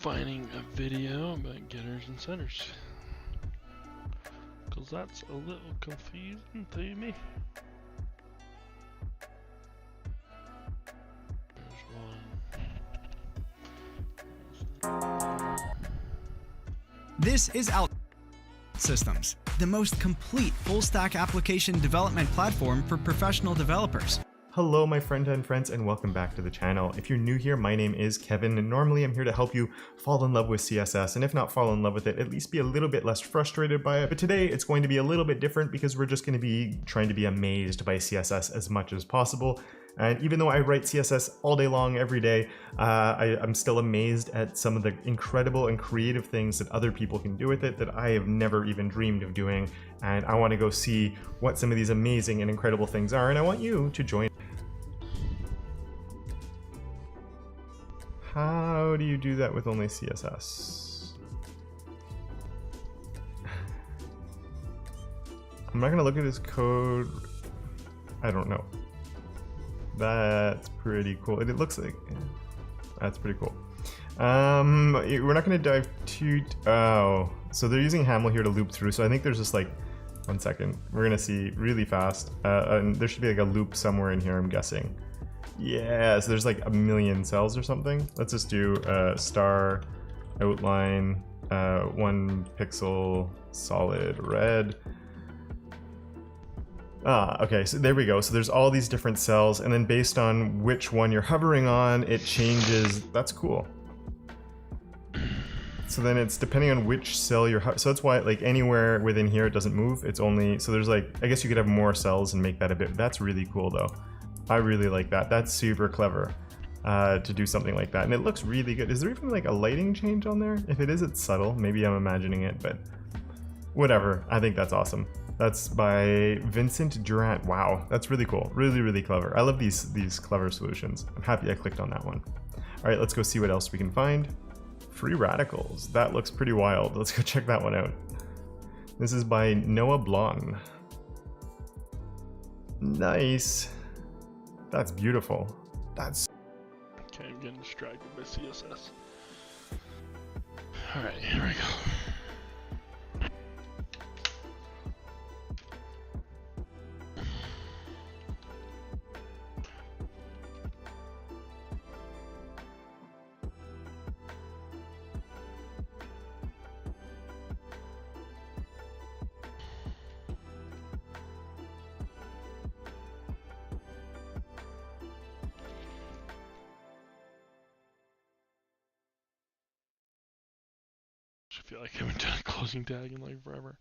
finding a video about getters and setters, because that's a little confusing to me. There's one. This is Systems, the most complete full-stack application development platform for professional developers. Hello my front-end friends and welcome back to the channel. If you're new here, my name is Kevin and normally I'm here to help you fall in love with CSS, and if not fall in love with it, at least be a little bit less frustrated by it. But today it's going to be a little bit different because we're just going to be trying to be amazed by CSS as much as possible. And even though I write CSS all day long, every day, I'm still amazed at some of the incredible and creative things that other people can do with it that I have never even dreamed of doing. And I want to go see what some of these amazing and incredible things are, and I want you to join. How do you do that with only CSS? I'm not going to look at his code. I don't know. That's pretty cool. It looks like that's pretty cool. We're not going to dive too. Oh, so they're using Haml here to loop through. So I think there's just like 1 second. We're going to see really fast. And there should be like a loop somewhere in here, I'm guessing. Yeah, so there's like a million cells or something. Let's just do star outline 1 pixel solid red. Okay, so there we go. So there's all these different cells, and then based on which one you're hovering on, it changes. That's cool. So then it's depending on which cell you're, so that's why like anywhere within here it doesn't move. It's only, so there's like, I guess you could have more cells and make that a bit, that's really cool though. I really like that. That's super clever to do something like that. And it looks really good. Is there even like a lighting change on there? If it is, it's subtle. Maybe I'm imagining it, but whatever. I think that's awesome. That's by Vincent Durant. Wow, that's really cool. Really, really clever. I love these clever solutions. I'm happy I clicked on that one. All right, let's go see what else we can find. Free radicals. That looks pretty wild. Let's go check that one out. This is by Noah Blon. Nice. That's beautiful. That's... Okay, I'm getting distracted by CSS. Alright, here we go. I feel like I haven't done a closing tag in like forever.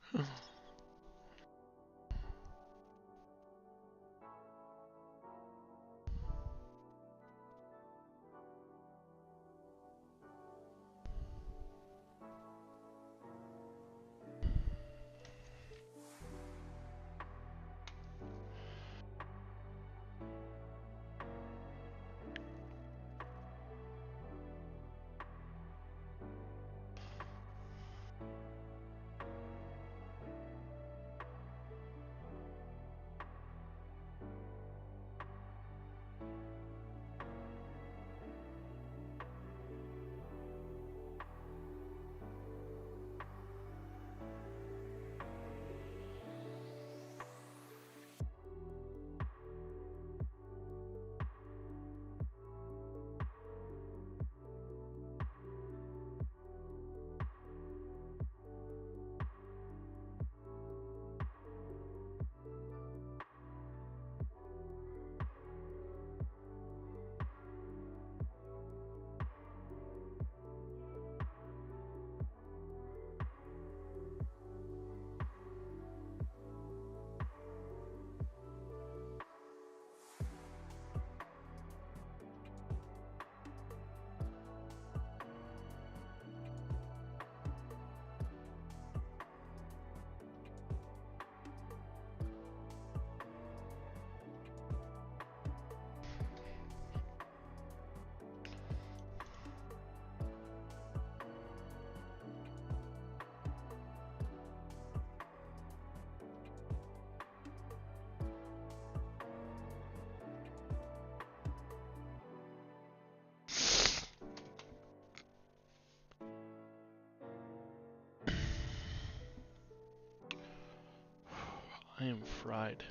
I am fried.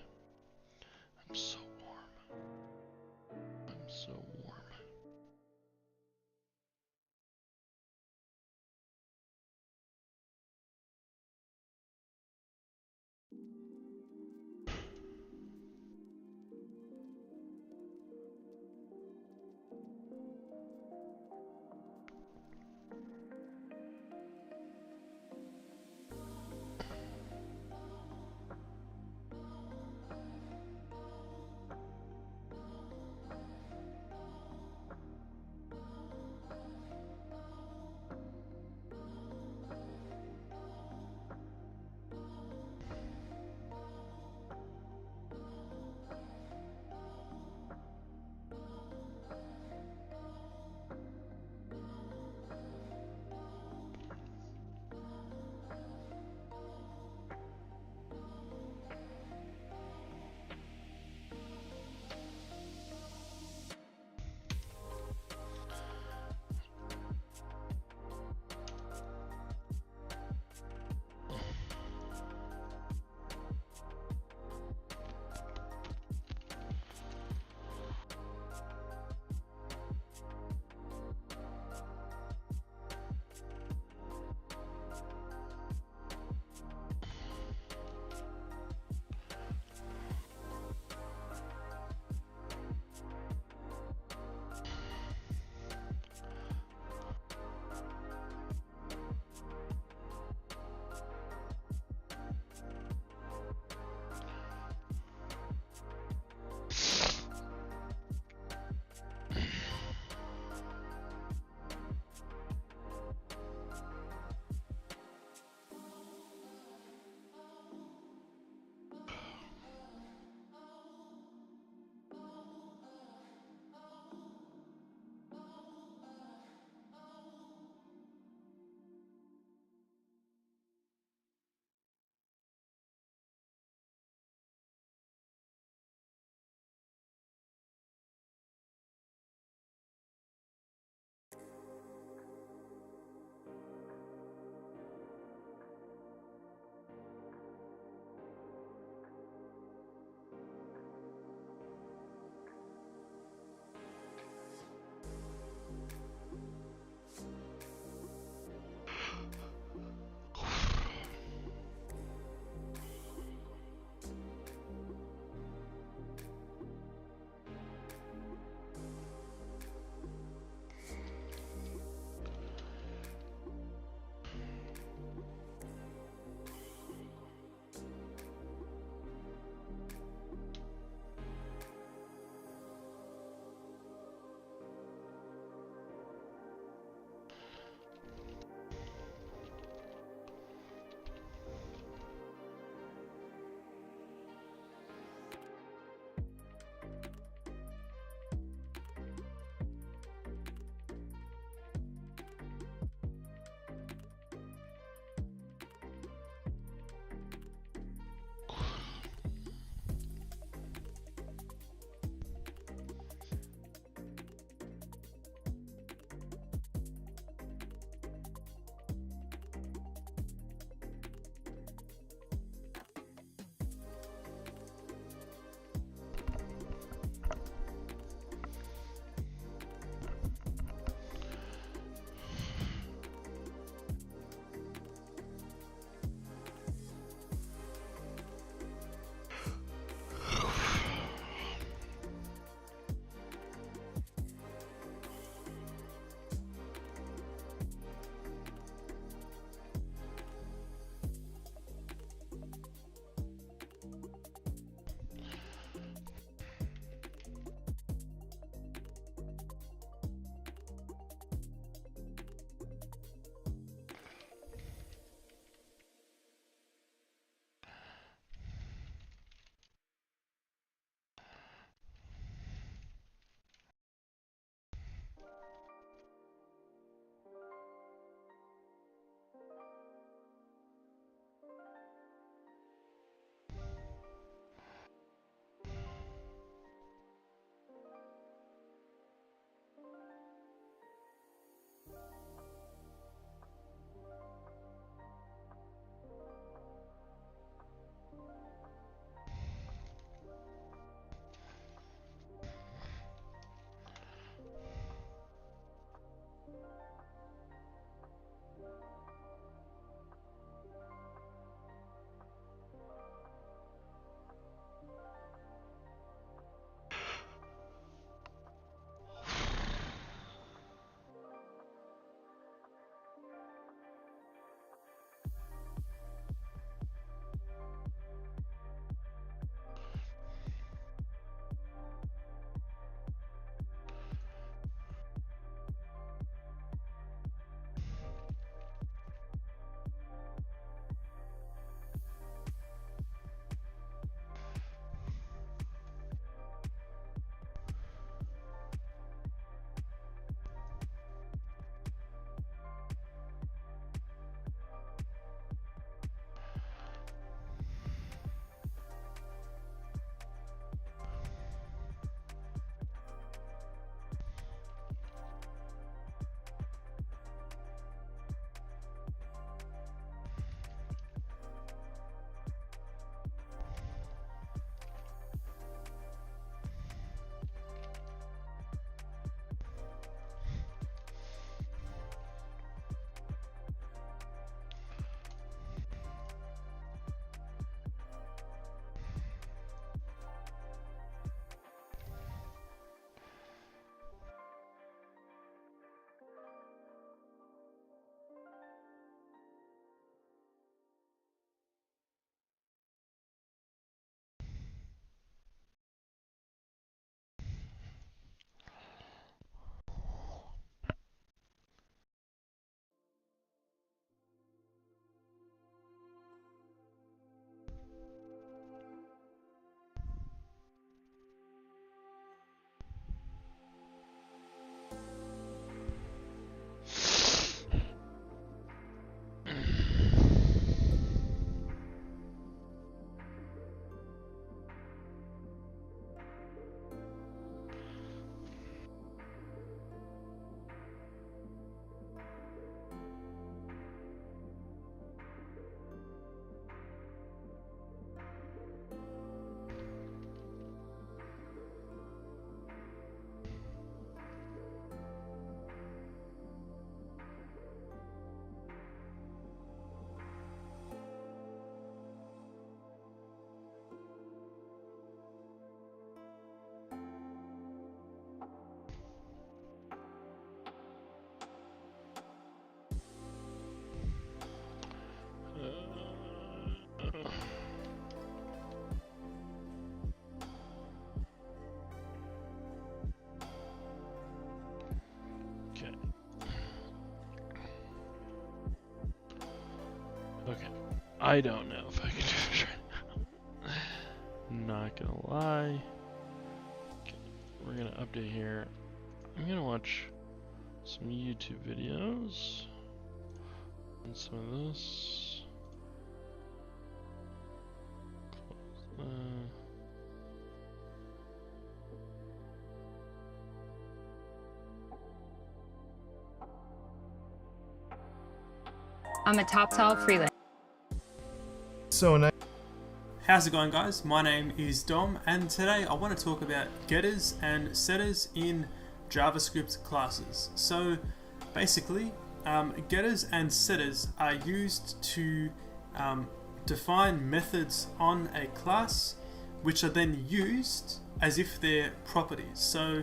I'm so warm. I'm so warm. I don't know if I can do this right now. Not gonna lie. Okay, we're gonna update here. I'm gonna watch some YouTube videos and some of this. Close that. I'm a TopTal freelance. So nice. How's it going, guys? My name is Dom, and today I want to talk about getters and setters in JavaScript classes. So basically, getters and setters are used to define methods on a class, which are then used as if they're properties. So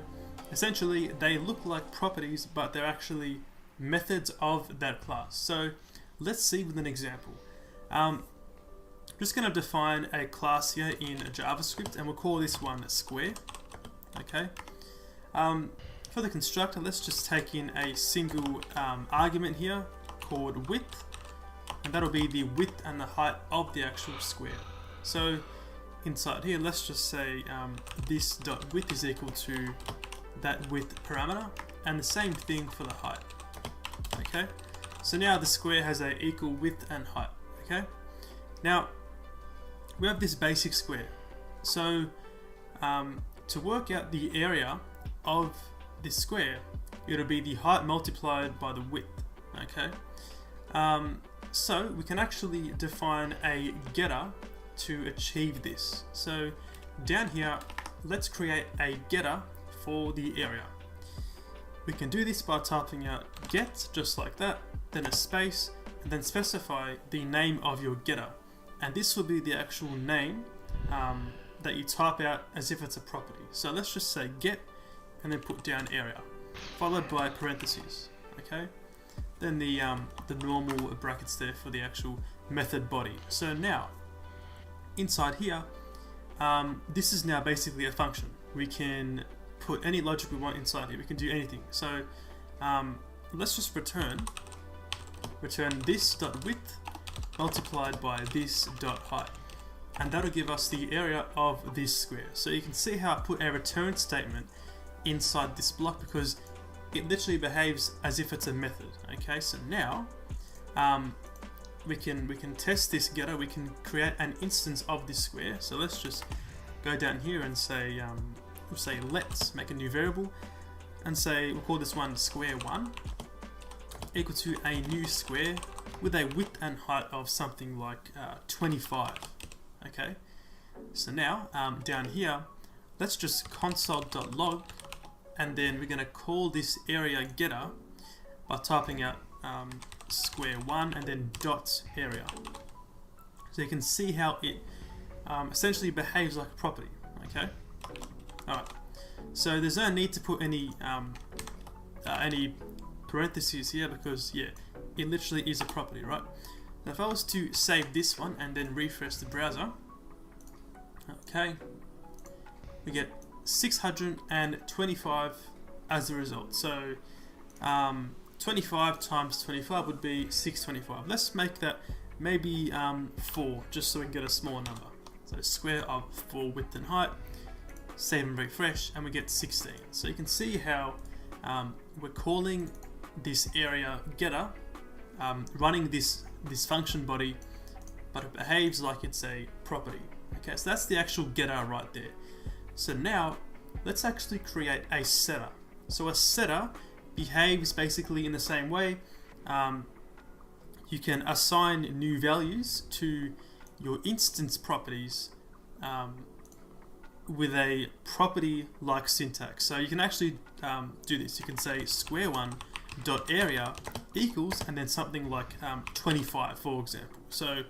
essentially, they look like properties, but they're actually methods of that class. So let's see with an example. I'm just going to define a class here in JavaScript, and we'll call this one square. Okay. For the constructor, let's just take in a single argument here called width, and that'll be the width and the height of the actual square. So inside here, let's just say this dot width is equal to that width parameter, and the same thing for the height. Okay. So now the square has a equal width and height. Okay. Now we have this basic square. So to work out the area of this square, it'll be the height multiplied by the width. Okay. So we can actually define a getter to achieve this. So down here, let's create a getter for the area. We can do this by typing out get, just like that, then a space, and then specify the name of your getter. And this will be the actual name that you type out as if it's a property. So let's just say get, and then put down area, followed by parentheses. Okay. Then the normal brackets there for the actual method body. So now, inside here, this is now basically a function. We can put any logic we want inside here. We can do anything. So let's just return this dot width multiplied by this dot height, and that'll give us the area of this square. So you can see how I put a return statement inside this block because it literally behaves as if it's a method. Okay, so now we can test this getter. We can create an instance of this square. So let's just go down here and say we'll say let's make a new variable and say we'll call this one square1 equal to a new square with a width and height of something like 25. Okay, so now down here, let's just console.log, and then we're going to call this area getter by typing out square1 and then dot area. So you can see how it essentially behaves like a property. Okay. Alright, so there's no need to put any parentheses here because yeah, it literally is a property, right? Now if I was to save this one and then refresh the browser, okay, we get 625 as a result. So 25 times 25 would be 625. Let's make that maybe 4, just so we can get a smaller number. So square of 4 width and height. Save and refresh, and we get 16. So you can see how we're calling this area getter, running this function body, but it behaves like it's a property. Okay, so that's the actual getter right there. So now let's actually create a setter. So a setter behaves basically in the same way. You can assign new values to your instance properties with a property like syntax. So you can actually do this. You can say square1 dot area equals and then something like 25, for example. So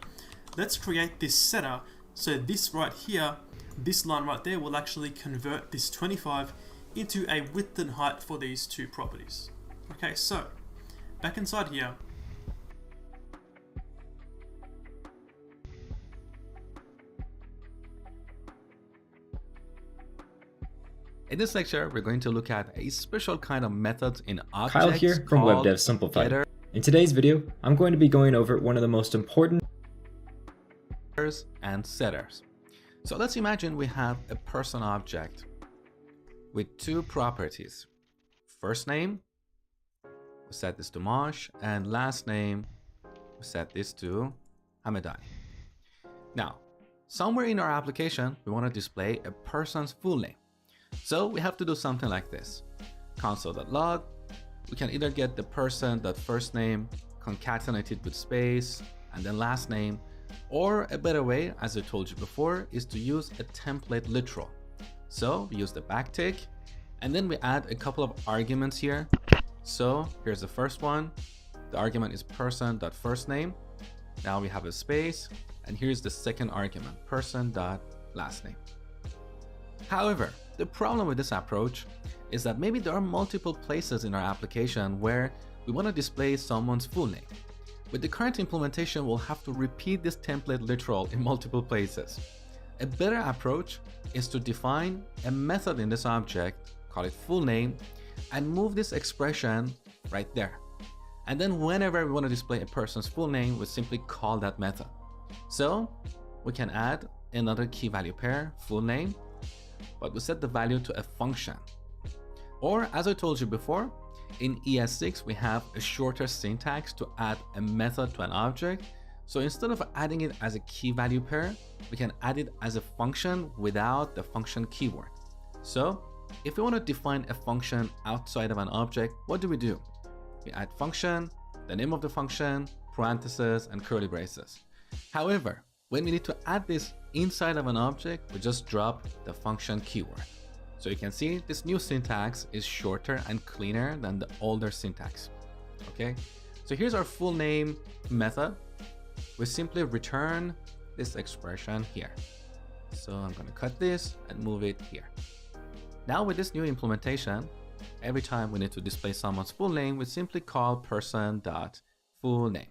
let's create this setter. So this right here, this line right there will actually convert this 25 into a width and height for these two properties. Okay, so back inside here, in this lecture, we're going to look at a special kind of method in objects. Kyle here from called WebDev Simplified. getter. In today's video, I'm going to be going over one of the most important and setters. So let's imagine we have a person object with two properties. First name, we set this to Mosh, and last name, we set this to Hamedani. Now, somewhere in our application, we want to display a person's full name. So we have to do something like this. Console.log, we can either get the person.first name concatenated with space and then last name, or a better way, as I told you before, is to use a template literal. So we use the backtick, and then we add a couple of arguments here. So here's the first one. The argument is person.first name. Now we have a space, and here's the second argument, person.last name. However, the problem with this approach is that maybe there are multiple places in our application where we want to display someone's full name. With the current implementation, we'll have to repeat this template literal in multiple places. A better approach is to define a method in this object, call it full name, and move this expression right there. And then whenever we want to display a person's full name, we simply call that method. So we can add another key value pair, full name, but we set the value to a function. Or as I told you before, in ES6, we have a shorter syntax to add a method to an object. So instead of adding it as a key value pair, we can add it as a function without the function keyword. So if we want to define a function outside of an object, what do? We add function, the name of the function, parentheses, and curly braces. However, when we need to add this inside of an object, we just drop the function keyword. So you can see this new syntax is shorter and cleaner than the older syntax. Okay, so here's our full name method. We simply return this expression here. So I'm going to cut this and move it here. Now with this new implementation, every time we need to display someone's full name, we simply call person.fullname.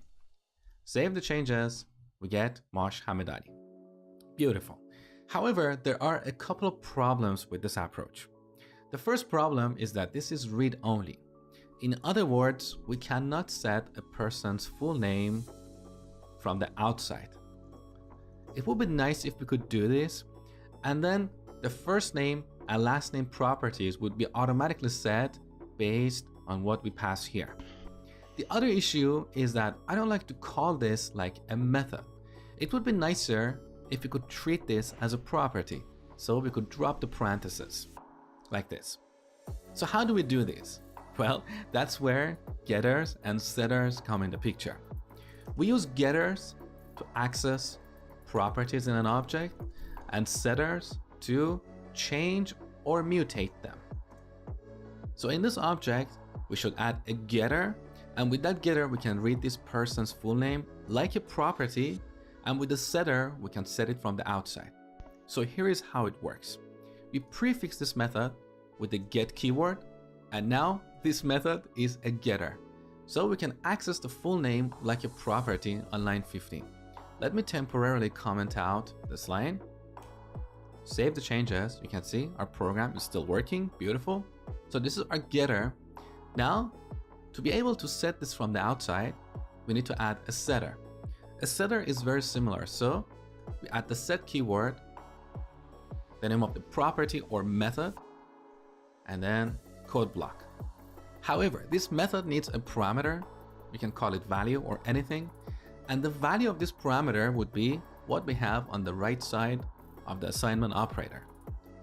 Save the changes, we get Mosh Hamedani. Beautiful. However, there are a couple of problems with this approach. The first problem is that this is read-only. In other words, we cannot set a person's full name from the outside. It would be nice if we could do this, and then the first name and last name properties would be automatically set based on what we pass here. The other issue is that I don't like to call this like a method. It would be nicer if we could treat this as a property, so we could drop the parentheses like this. So how do we do this? Well, that's where getters and setters come in the picture. We use getters to access properties in an object and setters to change or mutate them. So in this object, we should add a getter, and with that getter, we can read this person's full name like a property, and with the setter, we can set it from the outside. So here is how it works. We prefix this method with the get keyword, and now this method is a getter. So we can access the full name like a property on line 15. Let me temporarily comment out this line. Save the changes. You can see our program is still working. Beautiful. So this is our getter. Now, to be able to set this from the outside, we need to add a setter. A setter is very similar. So we add the set keyword, the name of the property or method, and then code block. However, this method needs a parameter. We can call it value or anything. And the value of this parameter would be what we have on the right side of the assignment operator.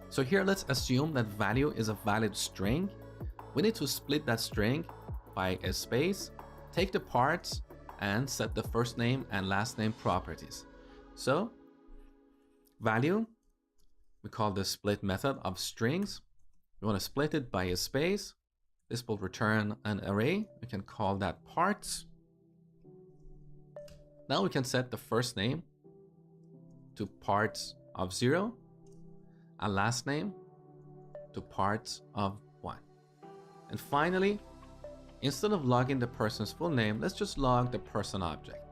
So here, let's assume that value is a valid string. We need to split that string by a space, take the parts, and set the first name and last name properties. So value, we call the split method of strings. We want to split it by a space. This will return an array. We can call that parts. Now we can set the first name to parts of 0 and last name to parts of 1. And finally, instead of logging the person's full name, let's just log the person object.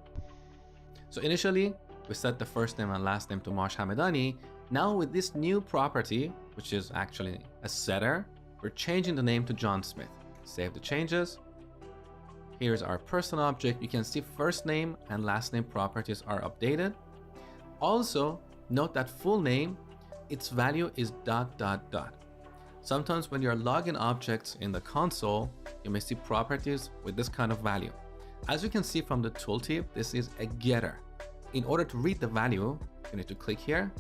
So initially, we set the first name and last name to Mosh Hamedani. Now with this new property, which is actually a setter, we're changing the name to John Smith. Save the changes. Here's our person object. You can see first name and last name properties are updated. Also, note that full name, its value is ... Sometimes when you're logging objects in the console, you may see properties with this kind of value. As you can see from the tooltip, this is a getter. In order to read the value, you need to click here,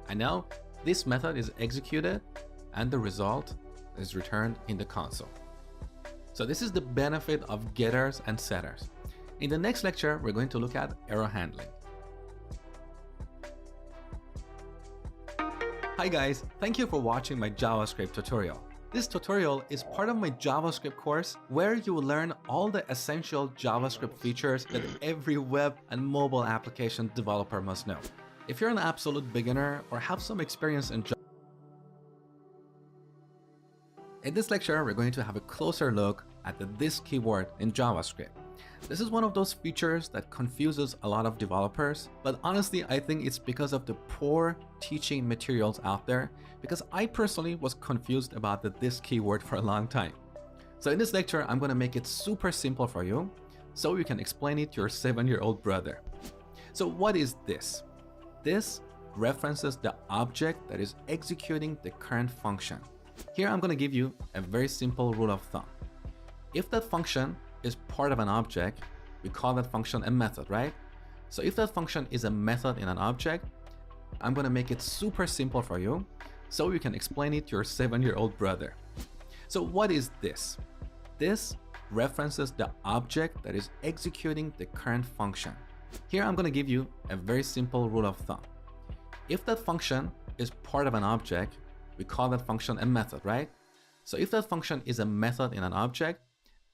and now this method is executed and the result is returned in the console. So this is the benefit of getters and setters. In the next lecture, we're going to look at error handling. Hi guys, thank you for watching my JavaScript tutorial. This tutorial is part of my JavaScript course where you will learn all the essential JavaScript features that every web and mobile application developer must know. If you're an absolute beginner or have some experience in JavaScript, in this lecture, we're going to have a closer look at the this keyword in JavaScript. This is one of those features that confuses a lot of developers, but honestly, I think it's because of the poor teaching materials out there, because I personally was confused about the this keyword for a long time. So in this lecture, I'm going to make it super simple for you, so you can explain it to your 7-year-old brother. So what is this? This references the object that is executing the current function. Here I'm going to give you a very simple rule of thumb. If that function is part of an object, we call that function a method, right? So if that function is a method in an object, I'm going to make it super simple for you so you can explain it to your 7-year-old brother. So what is this? This references the object that is executing the current function. Here I'm going to give you a very simple rule of thumb. If that function is part of an object, we call that function a method, right? So if that function is a method in an object,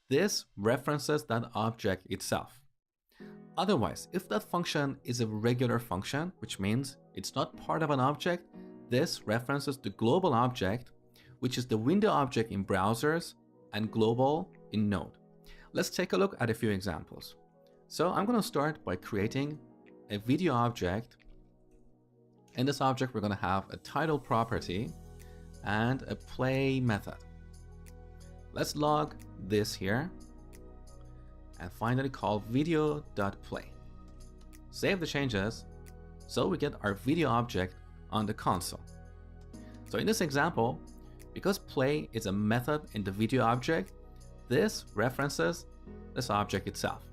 this references that object itself. Otherwise, if that function is a regular function, which means it's not part of an object, this references the global object, which is the window object in browsers and global in Node. Let's take a look at a few examples. So I'm going to start by creating a video object. In this object, we're going to have a title property and a play method. Let's log this here and finally call video.play. Save the changes so we get our video object on the console. So in this example, because play is a method in the video object, this references this object itself.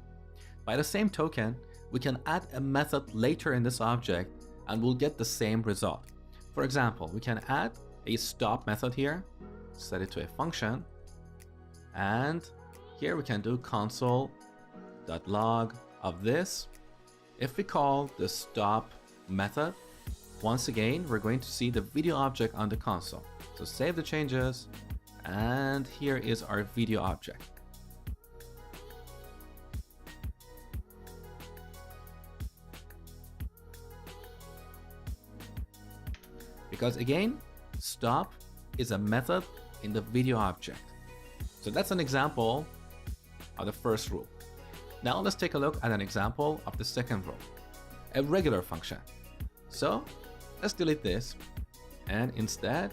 By the same token, we can add a method later in this object and we'll get the same result. For example, we can add a stop method here, set it to a function, and here we can do console.log of this. If we call the stop method, once again, we're going to see the video object on the console. So save the changes, and here is our video object. Because again, stop is a method in the video object. So that's an example of the first rule. Now let's take a look at an example of the second rule, a regular function. So let's delete this and instead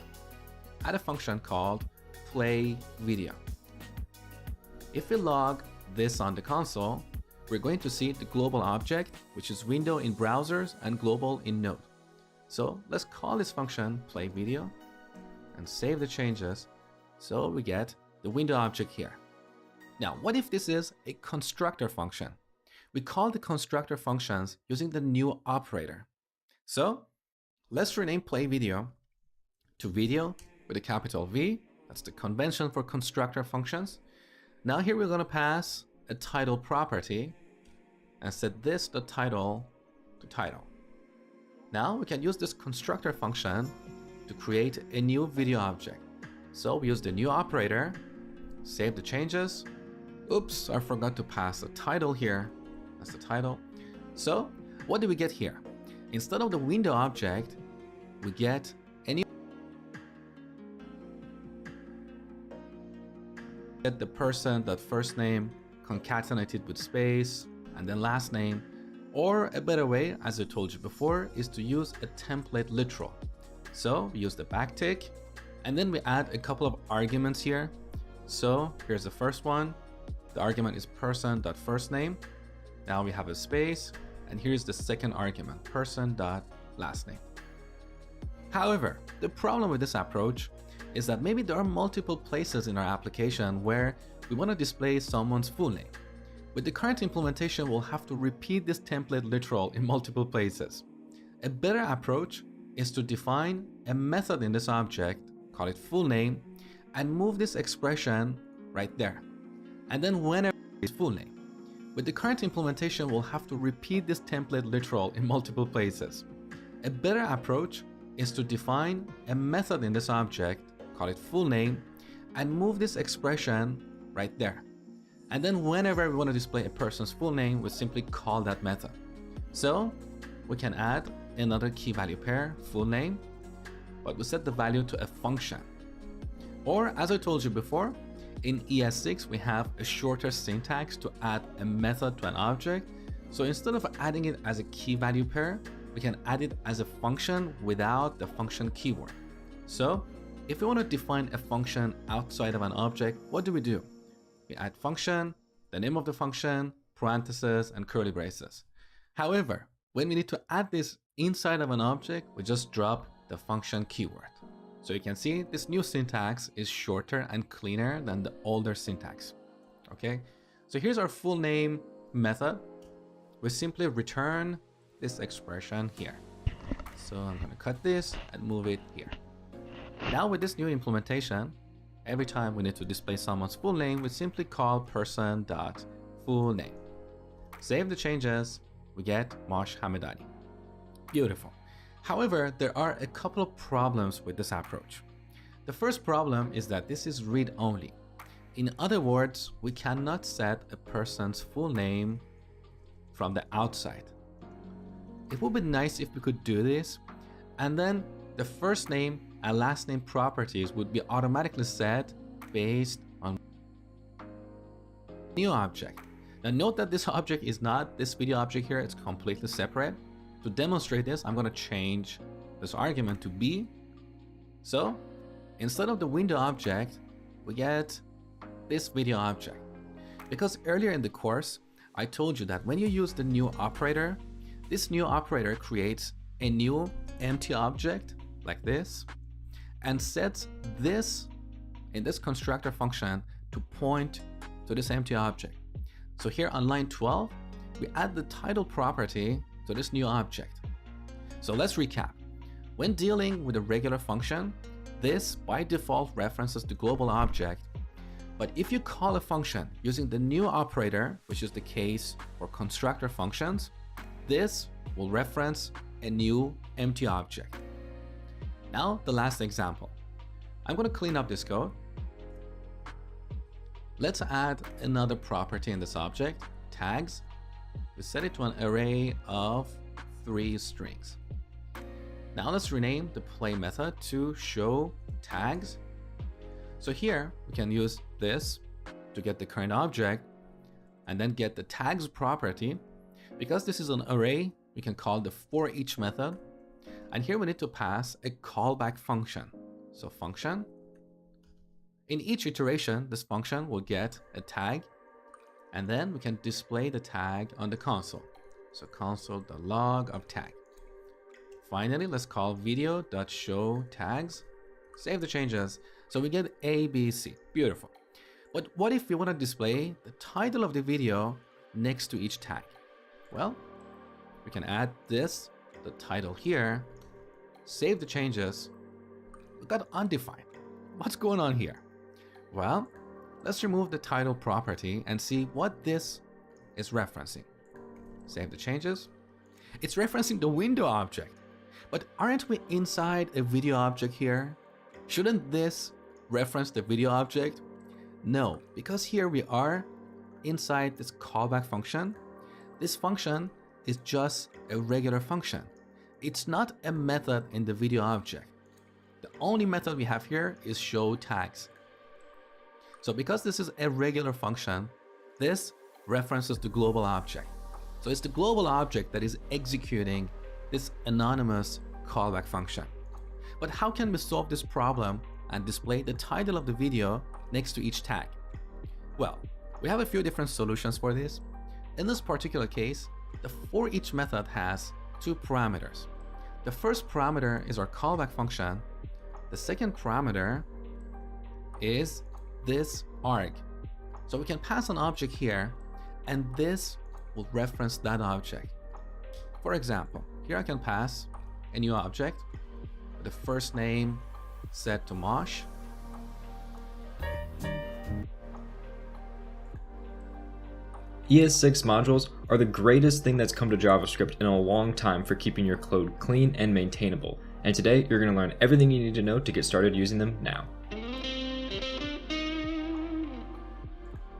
add a function called play video. If we log this on the console, we're going to see the global object, which is window in browsers and global in Node. So let's call this function play video and save the changes so we get the window object here. Now, what if this is a constructor function? We call the constructor functions using the new operator. So let's rename play video to video with a capital V. That's the convention for constructor functions. Now here we're going to pass a title property and set this the title to title. Now we can use this constructor function to create a new video object. So we use the new operator, save the changes. Oops, I forgot to pass a title here. That's the title. So what do we get here? Instead of the window object, we get any get the person, that first name, concatenated with space, and then last name. Or a better way, as I told you before, is to use a template literal. So we use the backtick, and then we add a couple of arguments here. So here's the first one. The argument is person.firstname. Now we have a space, and here's the second argument, person.lastname. However, the problem with this approach is that maybe there are multiple places in our application where we want to display someone's full name. With the current implementation, we'll have to repeat this template literal in multiple places. A better approach is to define a method in this object, call it full name, and move this expression right there. And then whenever it's full name. With the current implementation, we'll have to repeat this template literal in multiple places. A better approach is to define a method in this object, call it full name, and move this expression right there. And then whenever we want to display a person's full name, we simply call that method. So we can add another key value pair, full name, but we set the value to a function. Or as I told you before, in ES6 we have a shorter syntax to add a method to an object. So instead of adding it as a key value pair, we can add it as a function without the function keyword. So if we want to define a function outside of an object, what do? We add function, the name of the function, parentheses, and curly braces. However, when we need to add this inside of an object, we just drop the function keyword. So you can see this new syntax is shorter and cleaner than the older syntax. Okay, so here's our full name method. We simply return this expression here. So I'm going to cut this and move it here. Now with this new implementation, every time we need to display someone's full name, we simply call person.fullname. Save the changes, we get Mosh Hamedani. Beautiful. However, there are a couple of problems with this approach. The first problem is that this is read-only. In other words, we cannot set a person's full name from the outside. It would be nice if we could do this, and then the first name and last name properties would be automatically set based on new object. Now note that this object is not this video object here, it's completely separate. To demonstrate this, I'm going to change this argument to B. So instead of the window object, we get this video object. Because earlier in the course, I told you that when you use the new operator, this new operator creates a new empty object like this and sets this in this constructor function to point to this empty object. So here on line 12, we add the title property to this new object. So let's recap. When dealing with a regular function, this by default references the global object. But if you call a function using the new operator, which is the case for constructor functions, this will reference a new empty object. Now the last example. I'm going to clean up this code. Let's add another property in this object, tags. We set it to an array of 3 strings. Now let's rename the play method to show tags. So here we can use this to get the current object and then get the tags property. Because this is an array, we can call the for each method. And here we need to pass a callback function. So function. In each iteration, this function will get a tag, and then we can display the tag on the console. So console.log of tag. Finally, let's call video.showTags. Save the changes. So we get A, B, C. Beautiful. But what if we want to display the title of the video next to each tag? Well, we can add this, the title here, save the changes. We got undefined. What's going on here? Well, let's remove the title property and see what this is referencing. Save the changes. It's referencing the window object. But aren't we inside a video object here? Shouldn't this reference the video object? No, because here we are inside this callback function. This function is just a regular function. It's not a method in the video object. The only method we have here is show tags. So because this is a regular function, this references the global object. So it's the global object that is executing this anonymous callback function. But how can we solve this problem and display the title of the video next to each tag? Well, we have a few different solutions for this. In this particular case, the for each method has two parameters. The first parameter is our callback function. The second parameter is this arg. So we can pass an object here, and this will reference that object. For example, here I can pass a new object with the first name set to Mosh. ES6 modules are the greatest thing that's come to JavaScript in a long time for keeping your code clean and maintainable. And today, you're going to learn everything you need to know to get started using them now.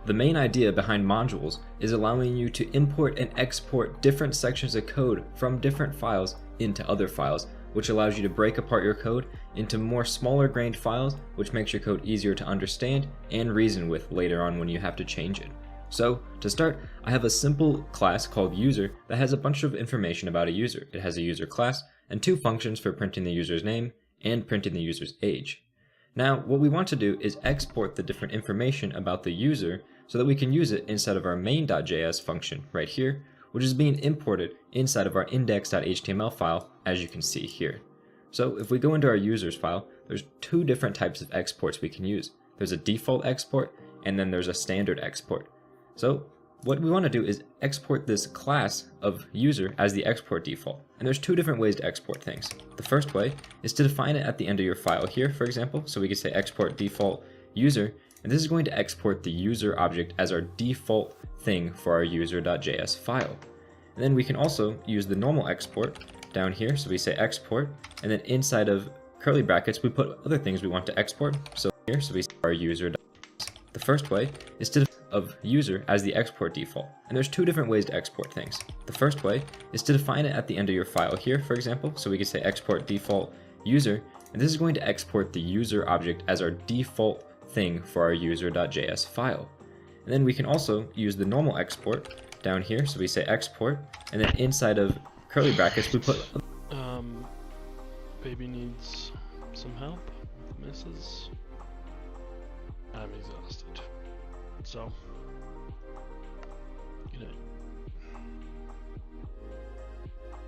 The main idea behind modules is allowing you to import and export different sections of code from different files into other files, which allows you to break apart your code into more smaller grained files, which makes your code easier to understand and reason with later on when you have to change it. So, to start, I have a simple class called user that has a bunch of information about a user. It has a user class and two functions for printing the user's name and printing the user's age. Now, what we want to do is export the different information about the user so that we can use it inside of our main.js function right here, which is being imported inside of our index.html file, as you can see here. So if we go into our users file, there's two different types of exports we can use. There's a default export, and then there's a standard export. So what we want to do is export this class of user as the export default. And there's two different ways to export things. The first way is to define it at the end of your file here, for example. So we could say export default user, and this is going to export the user object as our default thing for our user.js file. And then we can also use the normal export down here. So we say export, and then inside of curly brackets, we put other things we want to export. So here, so we say our user.js. The first way is to of user as the export default. And there's two different ways to export things. The first way is to define it at the end of your file here, for example. So we could say export default user, and this is going to export the user object as our default thing for our user.js file. And then we can also use the normal export down here. So we say export, and then inside of curly brackets, we put baby needs some help with misses. I'm exhausted. So, good night.